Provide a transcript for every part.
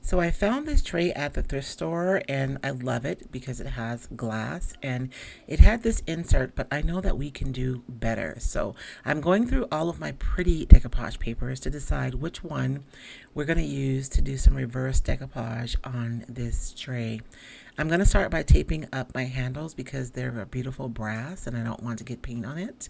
So I found this tray at the thrift store and I love it because it has glass and it had this insert, but I know that we can do better. So I'm going through all of my pretty decoupage papers to decide which one we're going to use to do some reverse decoupage on this tray. I'm going to start by taping up my handles because they're a beautiful brass and I don't want to get paint on it.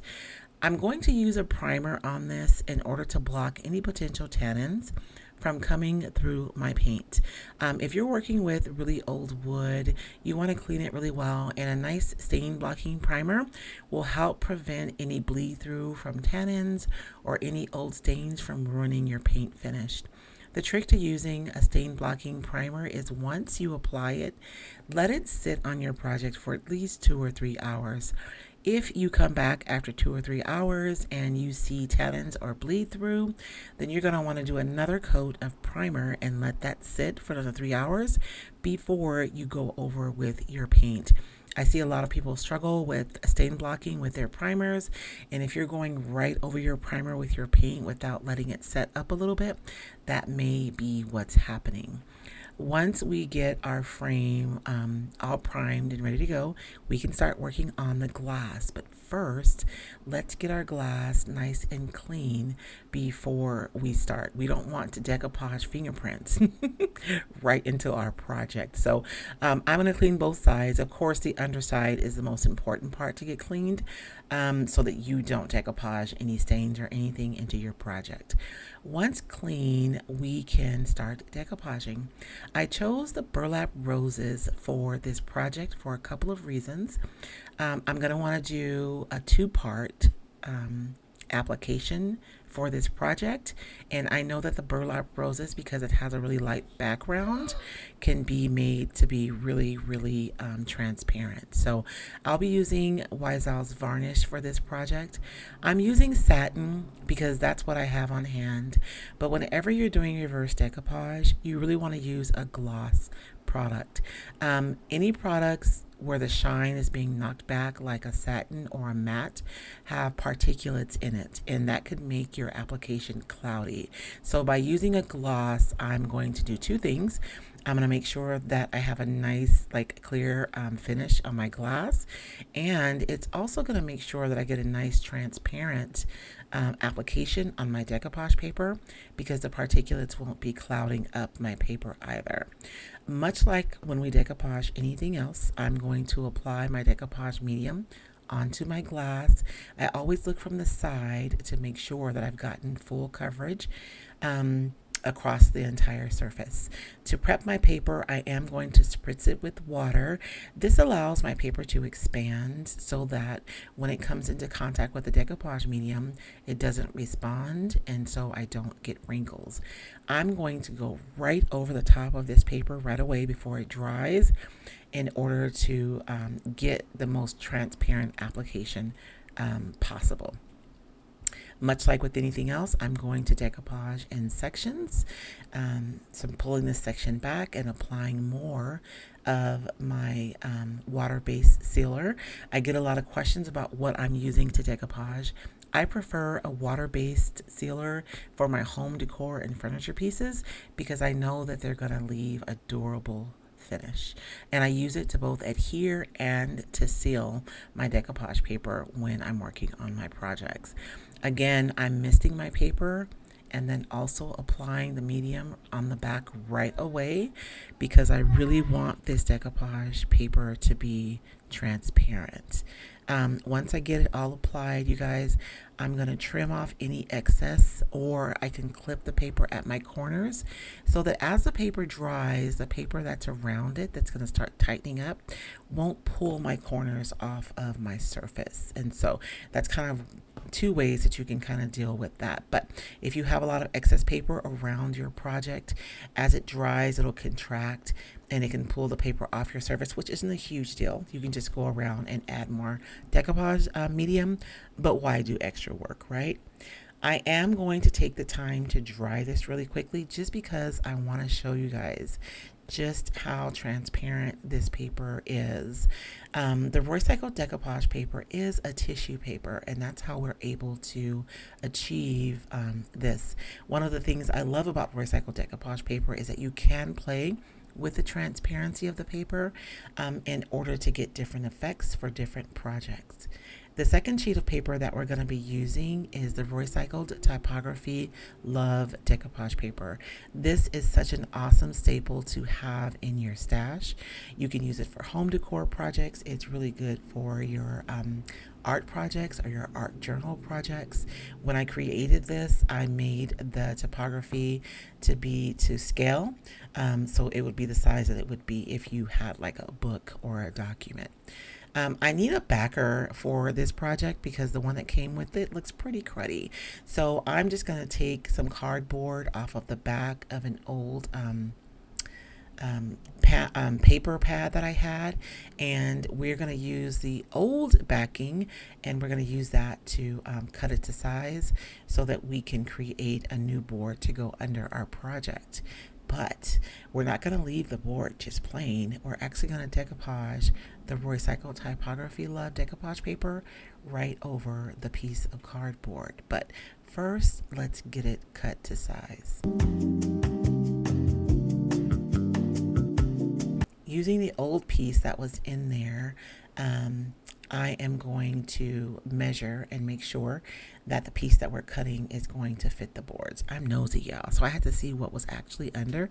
I'm going to use a primer on this in order to block any potential tannins from coming through my paint. If you're working with really old wood, you want to clean it really well, and a nice stain blocking primer will help prevent any bleed through from tannins or any old stains from ruining your paint finish. The trick to using a stain blocking primer is once you apply it, let it sit on your project for at least 2 or 3 hours. If you come back after 2 or 3 hours and you see tannins or bleed through, then you're going to want to do another coat of primer and let that sit for another 3 hours before you go over with your paint. I see a lot of people struggle with stain blocking with their primers, and if you're going right over your primer with your paint without letting it set up a little bit, that may be what's happening. Once we get our frame all primed and ready to go, we can start working on the glass. But first, let's get our glass nice and clean before we start. We don't want to decoupage fingerprints right into our project. So I'm going to clean both sides. Of course, the underside is the most important part to get cleaned so that you don't decoupage any stains or anything into your project. Once clean, we can start decoupaging. I chose the burlap roses for this project for a couple of reasons. I'm going to want to do a two-part application for this project, and I know that the burlap roses, because it has a really light background, can be made to be really transparent. So I'll be using Roycycled's varnish for this project. I'm using satin because that's what I have on hand, but whenever you're doing reverse decoupage, you really want to use a gloss product. Any products where the shine is being knocked back, like a satin or a matte, have particulates in it, and that could make your application cloudy. So by using a gloss, I'm going to do two things. I'm going to make sure that I have a nice, like, clear finish on my glass, and it's also going to make sure that I get a nice transparent application on my decoupage paper, because the particulates won't be clouding up my paper either. Much like when we decoupage anything else, I'm going to apply my decoupage medium onto my glass. I always look from the side to make sure that I've gotten full coverage across the entire surface. To prep my paper, I am going to spritz it with water. This allows my paper to expand so that when it comes into contact with the decoupage medium, it doesn't respond, and so I don't get wrinkles. I'm going to go right over the top of this paper right away before it dries in order to get the most transparent application possible. Much like with anything else, I'm going to decoupage in sections. So I'm pulling this section back and applying more of my water-based sealer. I get a lot of questions about what I'm using to decoupage. I prefer a water-based sealer for my home decor and furniture pieces because I know that they're going to leave a durable finish, and I use it to both adhere and to seal my decoupage paper when I'm working on my projects. Again, I'm misting my paper and then also applying the medium on the back right away because I really want this decoupage paper to be transparent. Once I get it all applied, you guys, I'm going to trim off any excess, or I can clip the paper at my corners so that as the paper dries, the paper that's around it that's going to start tightening up won't pull my corners off of my surface. And so that's kind of two ways that you can kind of deal with that. But if you have a lot of excess paper around your project, as it dries, it'll contract and it can pull the paper off your surface, which isn't a huge deal. You can just go around and add more decoupage medium, but why do extra work, right? I am going to take the time to dry this really quickly just because I want to show you guys just how transparent this paper is. The Roycycled decoupage paper is a tissue paper, and that's how we're able to achieve this. One of the things I love about Roycycled decoupage paper is that you can play with the transparency of the paper in order to get different effects for different projects. The second sheet of paper that we're going to be using is the Roycycled Typography Love Decoupage paper. This is such an awesome staple to have in your stash. You can use it for home decor projects. It's really good for your art projects or your art journal projects. When I created this, I made the typography to be to scale. So it would be the size that it would be if you had like a book or a document. I need a backer for this project because the one that came with it looks pretty cruddy. So I'm just going to take some cardboard off of the back of an old paper pad that I had, and we're going to use the old backing, and we're going to use that to cut it to size so that we can create a new board to go under our project. But we're not going to leave the board just plain. We're actually going to decoupage the Roycycled Typography Love decoupage paper right over the piece of cardboard. But first, let's get it cut to size. Using the old piece that was in there, I am going to measure and make sure that the piece that we're cutting is going to fit the boards. I'm nosy, y'all, so I had to see what was actually under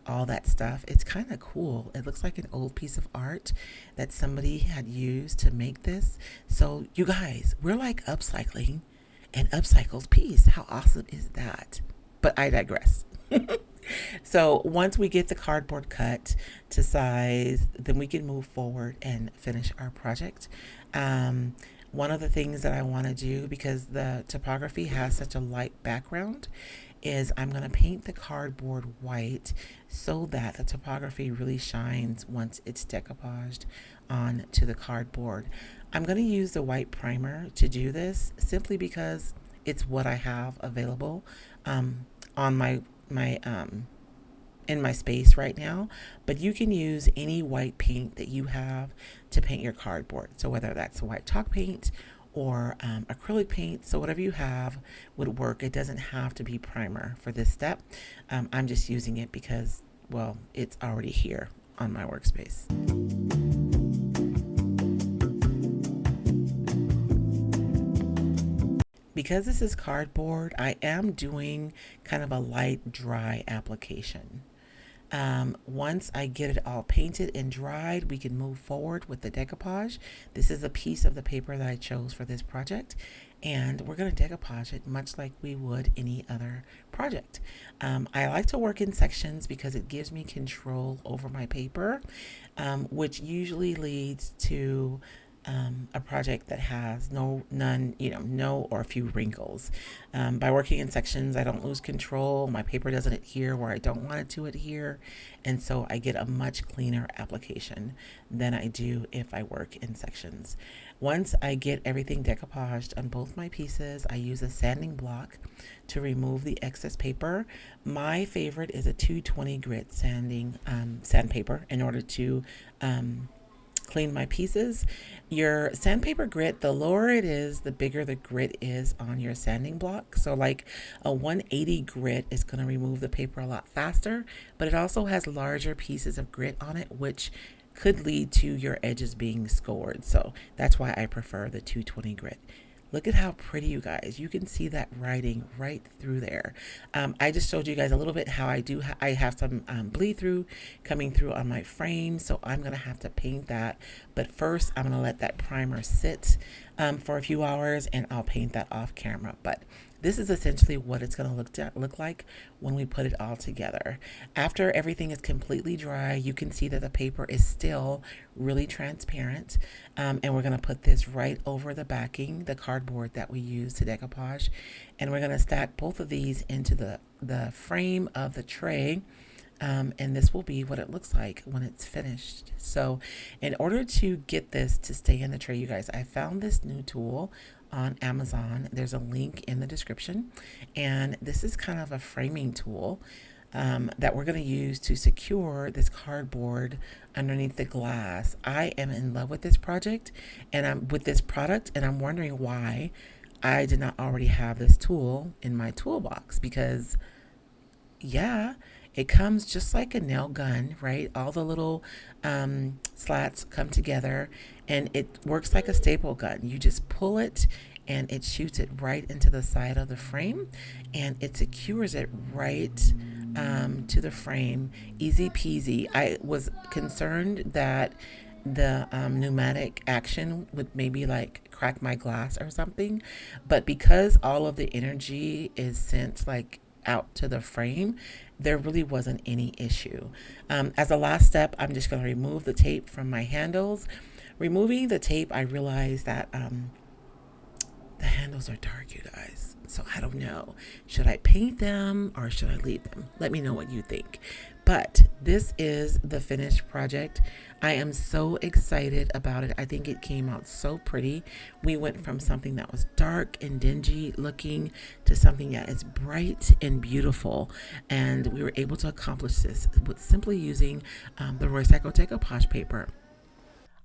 all that stuff. It's kind of cool. It looks like an old piece of art that somebody had used to make this. So you guys, we're like upcycling an upcycled piece. How awesome is that? But I digress. So once we get the cardboard cut to size, then we can move forward and finish our project. One of the things that I want to do, because the typography has such a light background, is I'm going to paint the cardboard white so that the typography really shines once it's decoupaged onto the cardboard. I'm going to use the white primer to do this simply because it's what I have available on my in my space right now, but you can use any white paint that you have to paint your cardboard. So whether that's white chalk paint or acrylic paint, so whatever you have would work. It doesn't have to be primer for this step. I'm just using it because, well, it's already here on my workspace. Because this is cardboard, I am doing kind of a light dry application. Once I get it all painted and dried, we can move forward with the decoupage. This is a piece of the paper that I chose for this project, and we're going to decoupage it much like we would any other project. I like to work in sections because it gives me control over my paper, which usually leads to a project that has no or a few wrinkles. By working in sections, I don't lose control. My paper doesn't adhere where I don't want it to adhere. And so I get a much cleaner application than I do if I work in sections. Once I get everything decoupaged on both my pieces, I use a sanding block to remove the excess paper. My favorite is a 220 grit sandpaper in order to clean my pieces. Your sandpaper grit, the lower it is, the bigger the grit is on your sanding block. So like a 180 grit is going to remove the paper a lot faster, but it also has larger pieces of grit on it, which could lead to your edges being scored. So that's why I prefer the 220 grit. Look at how pretty, you guys. You can see that writing right through there. I just showed you guys a little bit how I have some bleed through coming through on my frame, so I'm going to have to paint that. But first, I'm going to let that primer sit for a few hours, and I'll paint that off camera. But this is essentially what it's going to look like when we put it all together. After everything is completely dry, you can see that the paper is still really transparent. And we're going to put this right over the backing, the cardboard that we use to decoupage. And we're going to stack both of these into the frame of the tray. And this will be what it looks like when it's finished. So in order to get this to stay in the tray, you guys, I found this new tool on Amazon. There's a link in the description, and this is kind of a framing tool. that we're going to use to secure this cardboard underneath the glass. I am in love with this project and I'm with this product, and I'm wondering why I did not already have this tool in my toolbox, because yeah, it comes just like a nail gun, right? All the little slats come together and it works like a staple gun. You just pull it and it shoots it right into the side of the frame and it secures it right to the frame. Easy peasy. I was concerned that the pneumatic action would maybe like crack my glass or something, but because all of the energy is sent like out to the frame, there really wasn't any issue. As a last step, I'm just going to remove the tape from my handles. Removing the tape, I realized that the handles are dark, you guys. So I don't know. Should I paint them or should I leave them? Let me know what you think. But this is the finished project. I am so excited about it. I think it came out so pretty. We went from something that was dark and dingy looking to something that is bright and beautiful. And we were able to accomplish this with simply using the Roycycled decoupage paper.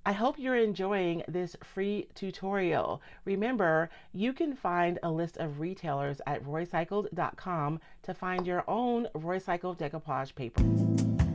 I hope you're enjoying this free tutorial. Remember, you can find a list of retailers at roycycled.com to find your own Roycycled decoupage paper.